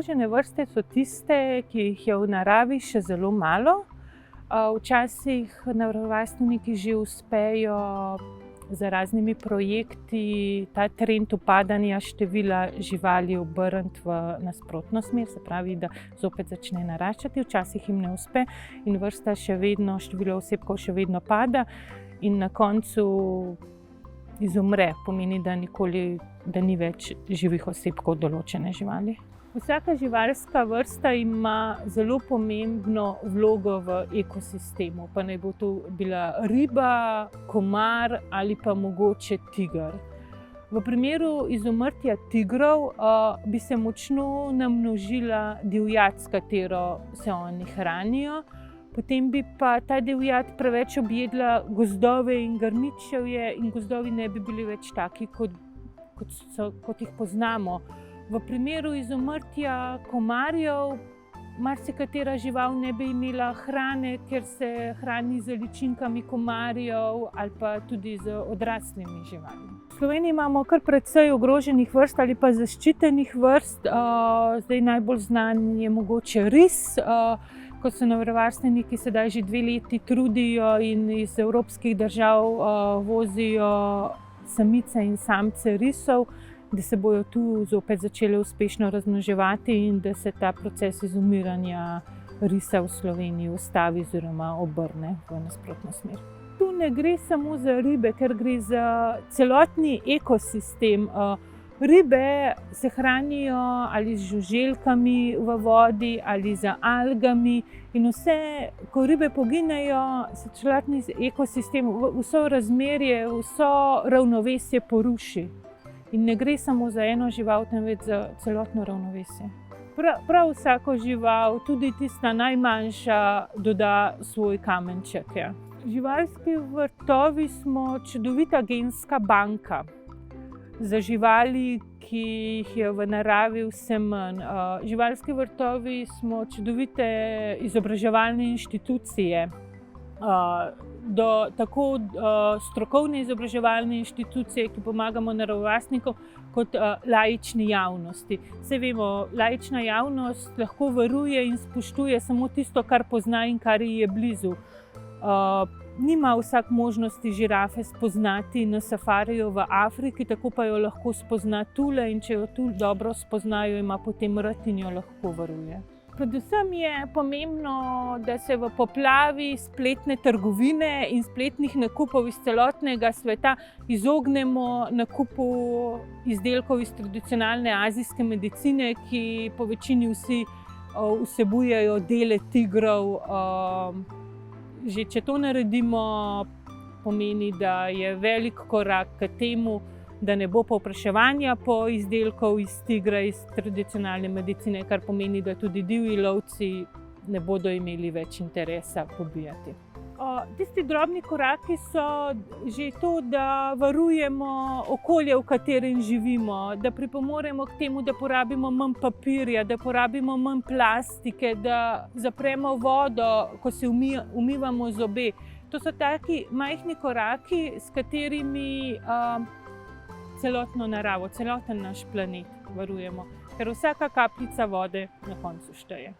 ogrožene vrste so tiste, ki jih je v naravi še zelo malo. Včasih naravovarstveniki že uspejo z raznimi projekti ta trend upadanja števila živali obrniti v nasprotno smer, se pravi, da zopet začne naraščati. Včasih jim ne uspe in vrsta število osebkov še vedno pada in na koncu izumre, pomeni, da ni več živih osebkov določene živali. Vsaka živalska vrsta ima zelo pomembno vlogo v ekosistemu, pa naj bo to bila riba, komar ali pa mogoče tiger. V primeru izumrtja tigrov bi se močno namnožila divjad, s katero se oni hranijo. Potem bi pa ta divjad preveč objedla gozdove in grmičevje in gozdovi ne bi bili več taki, kot jih poznamo. V primeru izumrtja komarjev marsikatera žival ne bi imela hrane, ker se hrani z ličinkami komarjev ali pa tudi z odraslimi živalmi. V Sloveniji imamo kar precej ogroženih vrst ali pa zaščitenih vrst. Zdaj najbolj znan je mogoče ris, ko se naravovarstveniki sedaj že 2 leti trudijo in iz evropskih držav vozijo samice in samce risov, da se bojo tu zopet začele uspešno razmnoževati in da se ta proces izumiranja risa v Sloveniji ustavi oziroma obrne v nasprotno smer. Tu ne gre samo za ribe, ker gre za celotni ekosistem. Ribe se hranijo ali z žuželkami v vodi ali z algami in ko ribe poginejo, se celotni ekosistem, vso razmerje, vso ravnovesje poruši. In ne gre samo za eno žival, temveč za celotno ravnovesje. Prav vsako žival, tudi tista najmanjša, doda svoj kamenček. Živalski vrtovi smo čudovita genska banka za živali, ki jih je v naravi vse manj. Živalski vrtovi smo čudovite izobraževalne inštitucije. Tako strokovne izobraževalne inštitucije, ki pomagamo naravovarstnikom, kot laični javnosti. Saj vemo, laična javnost lahko varuje in spoštuje samo tisto, kar pozna in kar ji je blizu. Nima vsak možnosti žirafe spoznati na safariju v Afriki, tako pa jo lahko spozna tule in če jo tu dobro spoznajo, ima potem rad in jo lahko varuje. Predvsem je pomembno, da se v poplavi spletne trgovine in spletnih nakupov iz celotnega sveta izognemo nakupu izdelkov iz tradicionalne azijske medicine, ki po večini vsi vsebujejo dele tigrov. Že če to naredimo, pomeni, da je velik korak k temu, da ne bo povpraševanja po izdelkov iz tigra, iz tradicionalne medicine, kar pomeni, da tudi divji lovci ne bodo imeli več interesa pobijati. Tisti drobni koraki so že to, da varujemo okolje, v katerem živimo, da pripomoremo k temu, da porabimo manj papirja, da porabimo manj plastike, da zapremo vodo, ko se umivamo zobe. To so taki majhni koraki, s katerimi celotno naravo, celoten naš planet varujemo, ker vsaka kapljica vode na koncu šteje.